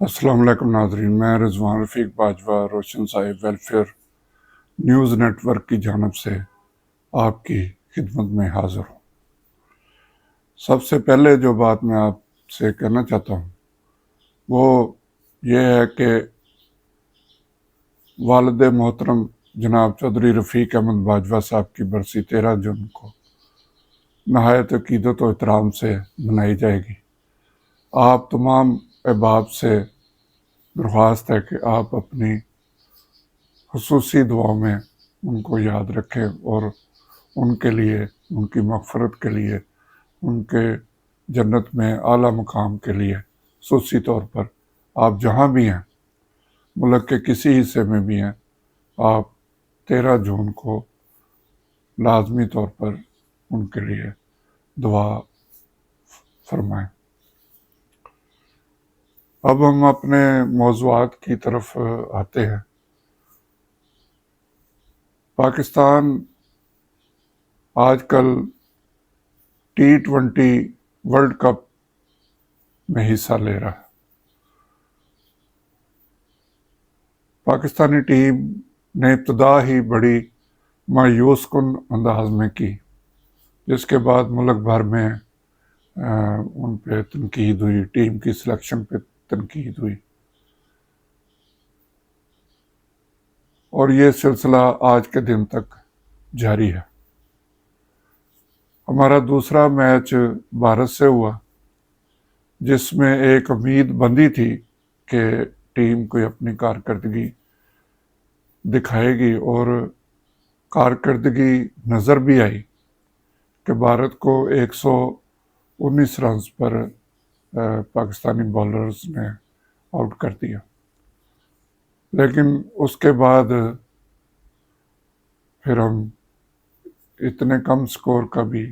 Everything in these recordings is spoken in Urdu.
السلام علیکم ناظرین، میں رضوان رفیق باجوہ روشن صاحب ویلفیئر نیوز نیٹ ورک کی جانب سے آپ کی خدمت میں حاضر ہوں۔ سب سے پہلے جو بات میں آپ سے کہنا چاہتا ہوں وہ یہ ہے کہ والد محترم جناب چودھری رفیق احمد باجوہ صاحب کی برسی 13 جون کو نہایت عقیدت و احترام سے منائی جائے گی۔ آپ تمام احباب سے درخواست ہے کہ آپ اپنی خصوصی دعاؤں میں ان کو یاد رکھیں اور ان کے لیے، ان کی مغفرت کے لیے، ان کے جنت میں اعلیٰ مقام کے لیے خصوصی طور پر آپ جہاں بھی ہیں، ملک کے کسی حصے میں بھی ہیں، آپ 13 جون کو لازمی طور پر ان کے لیے دعا فرمائیں۔ اب ہم اپنے موضوعات کی طرف آتے ہیں۔ پاکستان آج کل T20 ورلڈ کپ میں حصہ لے رہا ہے۔ پاکستانی ٹیم نے ابتدا ہی بڑی مایوس کن انداز میں کی، جس کے بعد ملک بھر میں ان پہ تنقید ہوئی، ٹیم کی سلیکشن پہ تنقید ہوئی، اور یہ سلسلہ آج کے دن تک جاری ہے۔ ہمارا دوسرا میچ بھارت سے ہوا، جس میں ایک امید بندی تھی کہ ٹیم کوئی اپنی کارکردگی دکھائے گی، اور کارکردگی نظر بھی آئی کہ بھارت کو 119 رنز پر پاکستانی بالرز نے آؤٹ کر دیا۔ لیکن اس کے بعد پھر ہم اتنے کم سکور کا بھی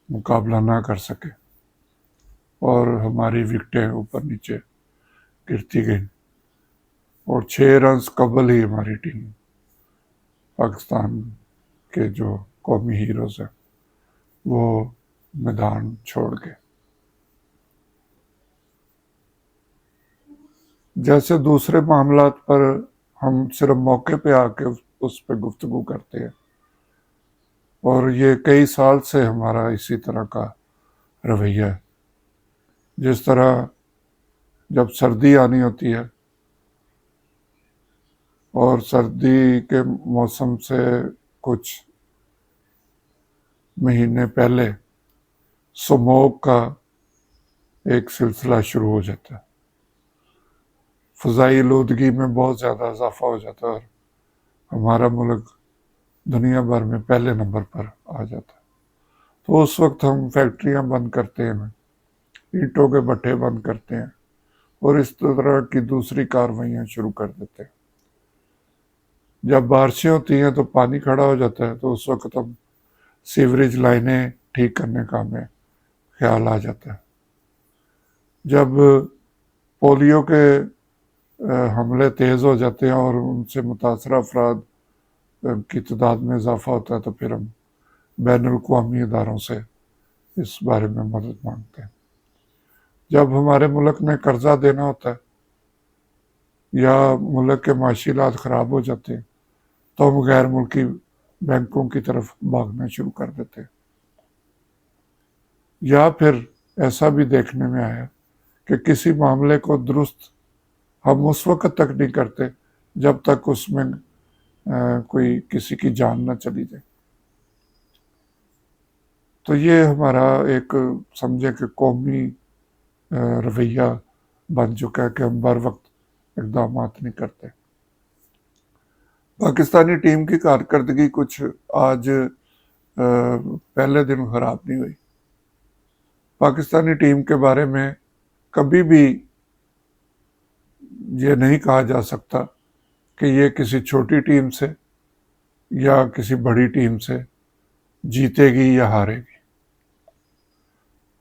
مقابلہ نہ کر سکے اور ہماری وکٹیں اوپر نیچے گرتی گئیں، اور 6 رنز قبل ہی ہماری ٹیم، پاکستان کے جو قومی ہیروز ہیں، وہ میدان چھوڑ گئے۔ جیسے دوسرے معاملات پر ہم صرف موقع پہ آ کے اس پہ گفتگو کرتے ہیں، اور یہ کئی سال سے ہمارا اسی طرح کا رویہ ہے۔ جس طرح جب سردی آنی ہوتی ہے اور سردی کے موسم سے کچھ مہینے پہلے سموگ کا ایک سلسلہ شروع ہو جاتا ہے، فضائی آلودگی میں بہت زیادہ اضافہ ہو جاتا ہے، اور ہمارا ملک دنیا بھر میں پہلے نمبر پر آ جاتا ہے۔ تو اس وقت ہم فیکٹریاں بند کرتے ہیں، اینٹوں کے بھٹے بند کرتے ہیں، اور اس طرح کی دوسری کاروائیاں شروع کر دیتے ہیں۔ جب بارشیں ہوتی ہیں تو پانی کھڑا ہو جاتا ہے، تو اس وقت ہم سیوریج لائنیں ٹھیک کرنے کا ہمیں خیال آ جاتا ہے۔ جب پولیو کے حملے تیز ہو جاتے ہیں اور ان سے متاثرہ افراد کی تعداد میں اضافہ ہوتا ہے، تو پھر ہم بین الاقوامی اداروں سے اس بارے میں مدد مانگتے ہیں۔ جب ہمارے ملک میں قرضہ دینا ہوتا ہے یا ملک کے معاشی حالات خراب ہو جاتے ہیں، تو ہم غیر ملکی بینکوں کی طرف بھاگنا شروع کر دیتے ہیں۔ یا پھر ایسا بھی دیکھنے میں آیا کہ کسی معاملے کو درست ہم اس وقت تک نہیں کرتے جب تک اس میں کوئی کسی کی جان نہ چلی جائے۔ تو یہ ہمارا ایک سمجھے کہ قومی رویہ بن چکا ہے کہ ہم بر وقت اقدامات نہیں کرتے۔ پاکستانی ٹیم کی کارکردگی کچھ آج پہلے دن خراب نہیں ہوئی۔ پاکستانی ٹیم کے بارے میں کبھی بھی یہ نہیں کہا جا سکتا کہ یہ کسی چھوٹی ٹیم سے یا کسی بڑی ٹیم سے جیتے گی یا ہارے گی۔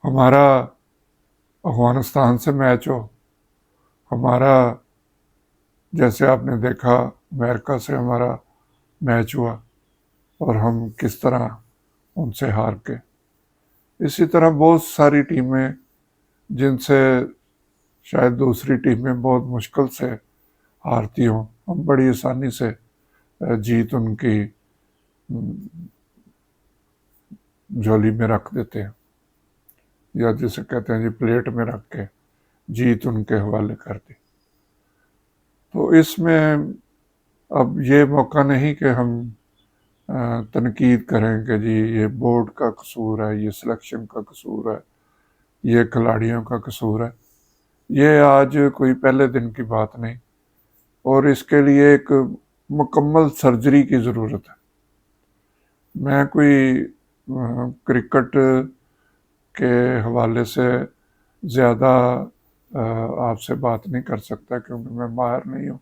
ہمارا افغانستان سے میچ ہو، ہمارا جیسے آپ نے دیکھا امریکہ سے ہمارا میچ ہوا اور ہم کس طرح ان سے ہار کے، اسی طرح بہت ساری ٹیمیں جن سے شاید دوسری ٹیمیں بہت مشکل سے ہارتی ہوں، ہم بڑی آسانی سے جیت ان کی جھولی میں رکھ دیتے ہیں، یا جسے کہتے ہیں جی پلیٹ میں رکھ کے جیت ان کے حوالے کر دی۔ تو اس میں اب یہ موقع نہیں کہ ہم تنقید کریں کہ جی یہ بورڈ کا قصور ہے، یہ سلیکشن کا قصور ہے، یہ کھلاڑیوں کا قصور ہے۔ یہ آج کوئی پہلے دن کی بات نہیں، اور اس کے لیے ایک مکمل سرجری کی ضرورت ہے۔ میں کوئی کرکٹ کے حوالے سے زیادہ آپ سے بات نہیں کر سکتا، کیونکہ میں ماہر نہیں ہوں۔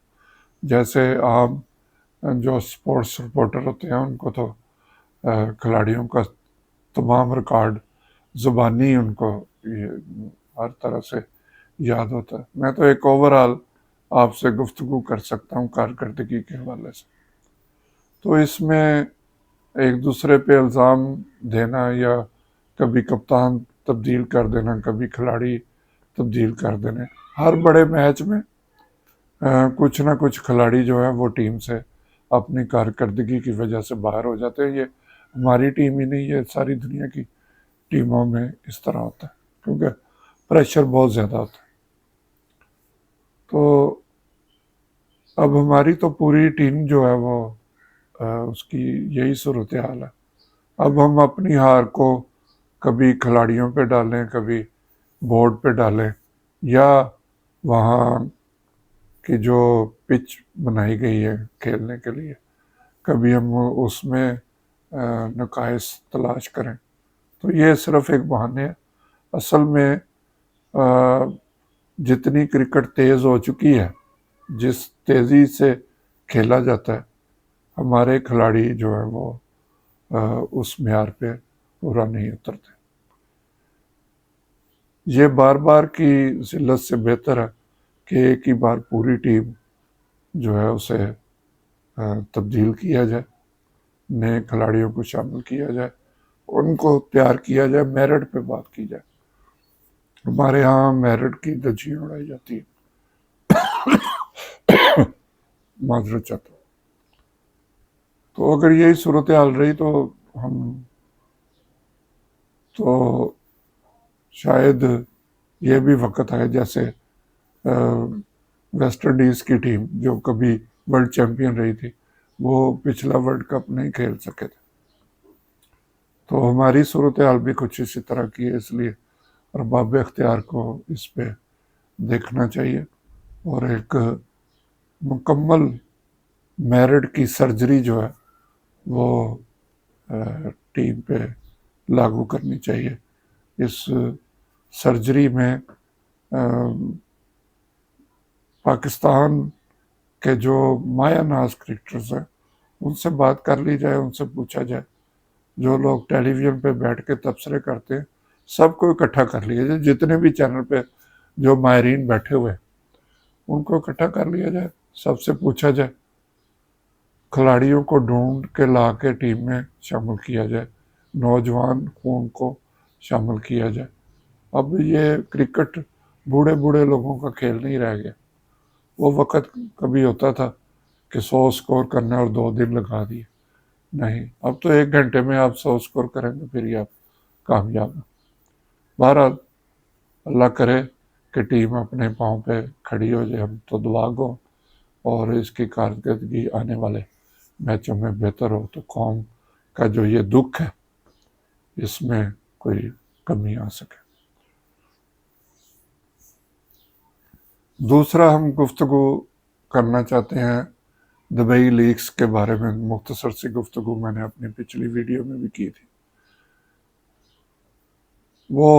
جیسے عام جو سپورٹس رپورٹر ہوتے ہیں ان کو تو کھلاڑیوں کا تمام ریکارڈ زبانی ان کو ہر طرح سے یاد ہوتا ہے۔ میں تو ایک اوورآل آپ سے گفتگو کر سکتا ہوں کارکردگی کے حوالے سے۔ تو اس میں ایک دوسرے پہ الزام دینا، یا کبھی کپتان تبدیل کر دینا، کبھی کھلاڑی تبدیل کر دینے، ہر بڑے میچ میں کچھ نہ کچھ کھلاڑی جو ہے وہ ٹیم سے اپنی کارکردگی کی وجہ سے باہر ہو جاتے ہیں۔ یہ ہماری ٹیم ہی نہیں، یہ ساری دنیا کی ٹیموں میں اس طرح ہوتا ہے، کیونکہ پریشر بہت زیادہ ہوتا ہے۔ تو اب ہماری تو پوری ٹیم جو ہے وہ اس کی یہی صورتحال ہے۔ اب ہم اپنی ہار کو کبھی کھلاڑیوں پہ ڈالیں، کبھی بورڈ پہ ڈالیں، یا وہاں کی جو پچ بنائی گئی ہے کھیلنے کے لیے، کبھی ہم اس میں نقائص تلاش کریں، تو یہ صرف ایک بہانے ہے۔ اصل میں جتنی کرکٹ تیز ہو چکی ہے، جس تیزی سے کھیلا جاتا ہے، ہمارے کھلاڑی جو ہے وہ اس معیار پہ پورا نہیں اترتے۔ یہ بار بار کی ذلت سے بہتر ہے کہ ایک ہی بار پوری ٹیم جو ہے اسے تبدیل کیا جائے، نئے کھلاڑیوں کو شامل کیا جائے، ان کو تیار کیا جائے، میرٹ پہ بات کی جائے۔ ہمارے ہاں میرٹ کی دھجیاں اڑائی جاتی ہیں، معذرت چاہتا ہوں۔ تو اگر یہی صورتحال رہی تو شاید یہ بھی وقت ہے، جیسے ویسٹ انڈیز کی ٹیم جو کبھی ورلڈ چیمپئن رہی تھی، وہ پچھلا ورلڈ کپ نہیں کھیل سکے تھے۔ تو ہماری صورتحال بھی کچھ اسی طرح کی ہے، اس لیے ارباب اختیار کو اس پہ دیکھنا چاہیے، اور ایک مکمل میرٹ کی سرجری جو ہے وہ ٹیم پہ لاگو کرنی چاہیے۔ اس سرجری میں پاکستان کے جو مایہ ناز کرکٹرز ہیں ان سے بات کر لی جائے، ان سے پوچھا جائے، جو لوگ ٹیلی ویژن پہ بیٹھ کے تبصرے کرتے ہیں سب کو اکٹھا کر لیا جائے، جتنے بھی چینل پہ جو ماہرین بیٹھے ہوئے ان کو اکٹھا کر لیا جائے، سب سے پوچھا جائے، کھلاڑیوں کو ڈھونڈ کے لا کے ٹیم میں شامل کیا جائے، نوجوان خون کو شامل کیا جائے۔ اب یہ کرکٹ بوڑھے بوڑھے لوگوں کا کھیل نہیں رہ گیا۔ وہ وقت کبھی ہوتا تھا کہ 100 سکور کرنا اور 2 دن لگا دیے، نہیں، اب تو 1 گھنٹے میں آپ 100 سکور کریں گے پھر ہی آپ کامیاب ہیں۔ بہرحال اللہ کرے کہ ٹیم اپنے پاؤں پہ کھڑی ہو جائے، ہم تو دعا گو، اور اس کی کارکردگی آنے والے میچوں میں بہتر ہو، تو قوم کا جو یہ دکھ ہے اس میں کوئی کمی آ سکے۔ دوسرا ہم گفتگو کرنا چاہتے ہیں دبئی لیگز کے بارے میں۔ مختصر سی گفتگو میں نے اپنی پچھلی ویڈیو میں بھی کی تھی۔ وہ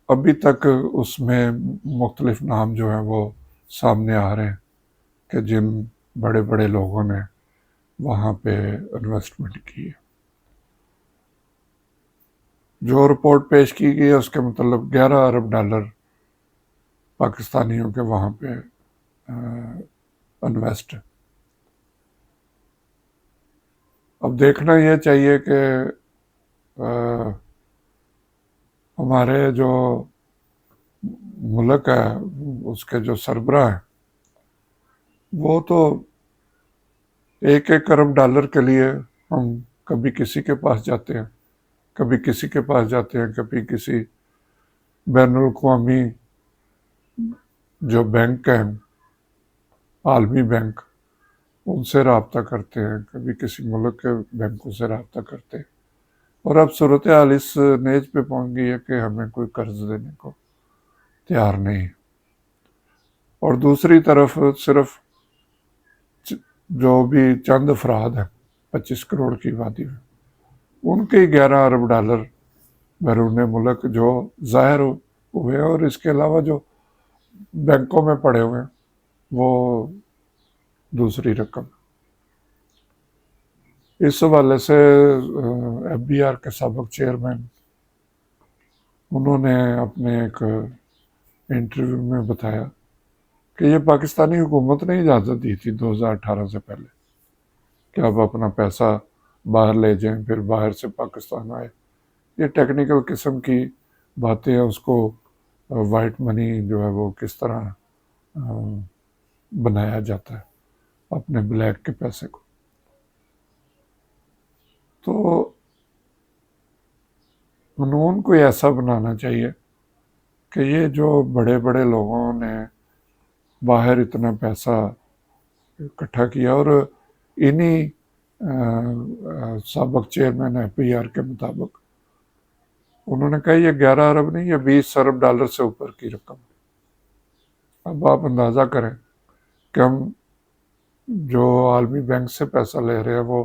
ابھی تک اس میں مختلف نام جو ہیں وہ سامنے آ رہے ہیں کہ جن بڑے بڑے لوگوں نے وہاں پہ انویسٹمنٹ کی ہے۔ جو رپورٹ پیش کی گئی ہے اس کے مطلب $11 ارب پاکستانیوں کے وہاں پہ انویسٹ ہے۔ اب دیکھنا یہ چاہیے کہ ہمارے جو ملک ہے اس کے جو سربراہ ہیں وہ تو 1 ارب ڈالر کے لیے ہم کبھی کسی کے پاس جاتے ہیں، کبھی کسی کے پاس جاتے ہیں، کبھی کسی بین الاقوامی جو بینک ہیں، عالمی بینک، ان سے رابطہ کرتے ہیں، کبھی کسی ملک کے بینکوں سے رابطہ کرتے ہیں، اور اب صورتحال اس نیج پہ پہنچ گئی ہے کہ ہمیں کوئی قرض دینے کو تیار نہیں ہے۔ اور دوسری طرف صرف جو بھی چند افراد ہیں 25 کروڑ کی آبادی میں، ان کے 11 ارب ڈالر بیرون ملک جو ظاہر ہوئے ہیں، اور اس کے علاوہ جو بینکوں میں پڑے ہوئے ہیں وہ دوسری رقم۔ اس حوالے سے ایف بی آر کے سابق چیئرمین انہوں نے اپنے ایک انٹرویو میں بتایا کہ یہ پاکستانی حکومت نے اجازت دی تھی 2018 سے پہلے کہ آپ اپنا پیسہ باہر لے جائیں، پھر باہر سے پاکستان آئے۔ یہ ٹیکنیکل قسم کی باتیں ہیں، اس کو وائٹ منی جو ہے وہ کس طرح بنایا جاتا ہے اپنے بلیک کے پیسے کو۔ تو قانون کو ایسا بنانا چاہیے کہ یہ جو بڑے بڑے لوگوں نے باہر اتنا پیسہ اکٹھا کیا، اور انہی سابق چیئرمین ایف بی آر کے مطابق انہوں نے کہا یہ 11 ارب نہیں، یہ 20 ارب ڈالر سے اوپر کی رقم ہے۔ اب آپ اندازہ کریں کہ ہم جو عالمی بینک سے پیسہ لے رہے ہیں وہ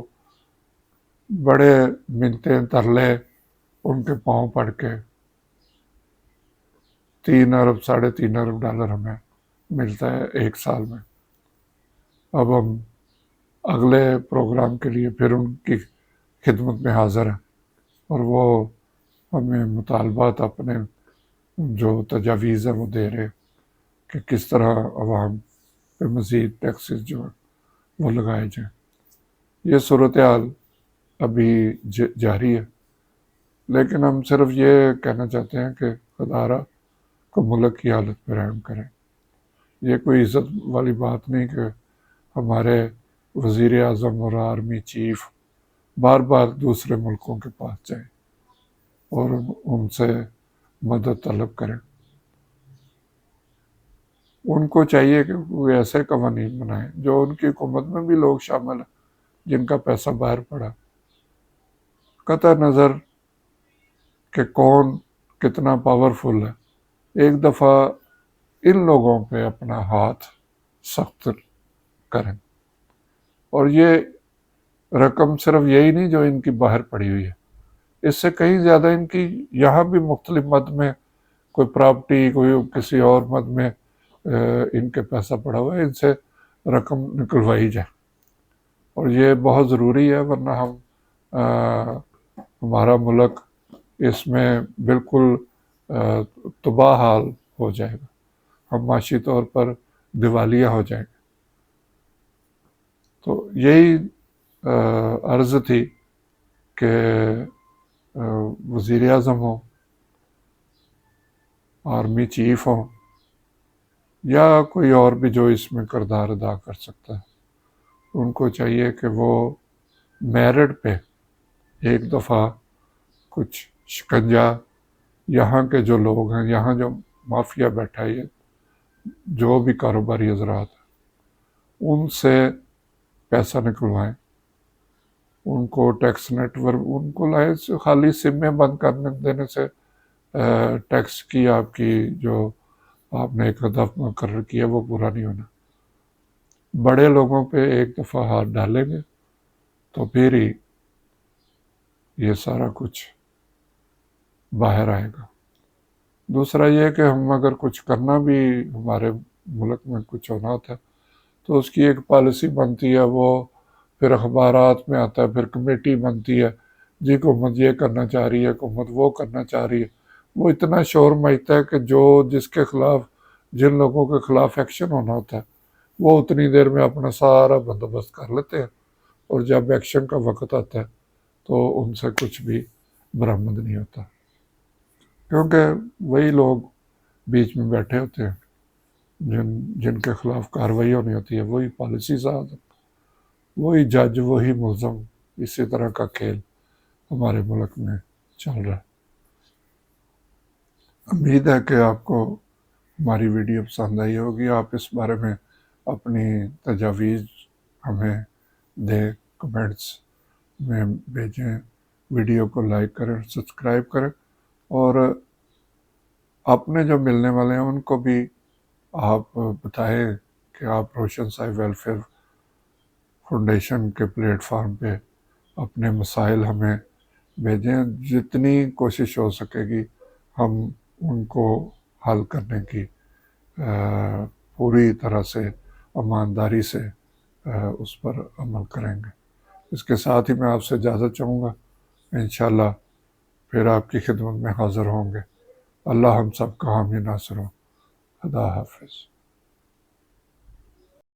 بڑے منتیں ترلے ان کے پاؤں پڑ کے 3 ارب 3.5 ارب ڈالر ہمیں ملتا ہے 1 سال میں۔ اب ہم اگلے پروگرام کے لیے پھر ان کی خدمت میں حاضر ہیں، اور وہ ہمیں مطالبات اپنے جو تجاویز ہیں وہ دے رہے کہ کس طرح عوام پہ مزید ٹیکسز جو ہیں وہ لگائے جائیں۔ یہ صورتحال ابھی جاری ہے، لیکن ہم صرف یہ کہنا چاہتے ہیں کہ خدارہ کو ملک کی حالت پہ رحم کریں۔ یہ کوئی عزت والی بات نہیں کہ ہمارے وزیر اعظم اور آرمی چیف بار بار دوسرے ملکوں کے پاس جائیں اور ان سے مدد طلب کریں۔ ان کو چاہیے کہ وہ ایسے قوانین بنائیں جو ان کی حکومت میں بھی لوگ شامل ہیں جن کا پیسہ باہر پڑا، قطع نظر کہ کون کتنا پاورفل ہے، ایک دفعہ ان لوگوں پہ اپنا ہاتھ سخت کریں۔ اور یہ رقم صرف یہی نہیں جو ان کی باہر پڑی ہوئی ہے، اس سے کہیں زیادہ ان کی یہاں بھی مختلف مد میں کوئی پراپرٹی، کوئی کسی اور مد میں ان کے پیسہ پڑا ہوا ہے، ان سے رقم نکلوائی جائے۔ اور یہ بہت ضروری ہے، ورنہ ہمارا ملک اس میں بالکل تباہ حال ہو جائے گا، ہم معاشی طور پر دیوالیہ ہو جائیں گے۔ تو یہی عرض تھی کہ وزیر اعظم ہوں، آرمی چیف ہوں، یا کوئی اور بھی جو اس میں کردار ادا کر سکتا ہے، ان کو چاہیے کہ وہ میرٹ پہ ایک دفعہ کچھ شکنجہ یہاں کے جو لوگ ہیں، یہاں جو مافیا بیٹھا ہے، جو بھی کاروباری حضرات ہیں، ان سے پیسہ نکلوائیں، ان کو ٹیکس نیٹ ورک ان کو لائیں۔ خالی سمیں بند کرنے دینے سے ٹیکس کی آپ کی جو آپ نے ایک ہدف مقرر کیا وہ پورا نہیں ہونا۔ بڑے لوگوں پہ ایک دفعہ ہاتھ ڈالیں گے تو پھر ہی یہ سارا کچھ باہر آئے گا۔ دوسرا یہ کہ ہم اگر کچھ کرنا بھی ہمارے ملک میں کچھ ہونا ہوتا ہے تو اس کی ایک پالیسی بنتی ہے، وہ پھر اخبارات میں آتا ہے، پھر کمیٹی بنتی ہے، جی حکومت یہ کرنا چاہ رہی ہے، حکومت وہ کرنا چاہ رہی ہے، وہ اتنا شور مچتا ہے کہ جس کے خلاف جن لوگوں کے خلاف ایکشن ہونا ہوتا ہے وہ اتنی دیر میں اپنا سارا بندوبست کر لیتے ہیں، اور جب ایکشن کا وقت آتا ہے تو ان سے کچھ بھی برآمد نہیں ہوتا، کیونکہ وہی لوگ بیچ میں بیٹھے ہوتے ہیں، جن کے خلاف کارروائی ہونی ہوتی ہے، وہی پالیسی ساز، وہی جج، وہی ملزم۔ اسی طرح کا کھیل ہمارے ملک میں چل رہا ہے۔ امید ہے کہ آپ کو ہماری ویڈیو پسند آئی ہوگی۔ آپ اس بارے میں اپنی تجاویز ہمیں دیں، کمنٹس میں بھیجیں، ویڈیو کو لائک کریں، سبسکرائب کریں، اور اپنے جو ملنے والے ہیں ان کو بھی آپ بتائیں کہ آپ روشن سائی ویلفیئر فاؤنڈیشن کے پلیٹ فارم پہ اپنے مسائل ہمیں بھیجیں۔ جتنی کوشش ہو سکے گی ہم ان کو حل کرنے کی پوری طرح سے ایمانداری سے اس پر عمل کریں گے۔ اس کے ساتھ ہی میں آپ سے اجازت چاہوں گا، انشاءاللہ پھر آپ کی خدمت میں حاضر ہوں گے۔ اللہ ہم سب کا حامی ناصر ہو۔ خدا حافظ۔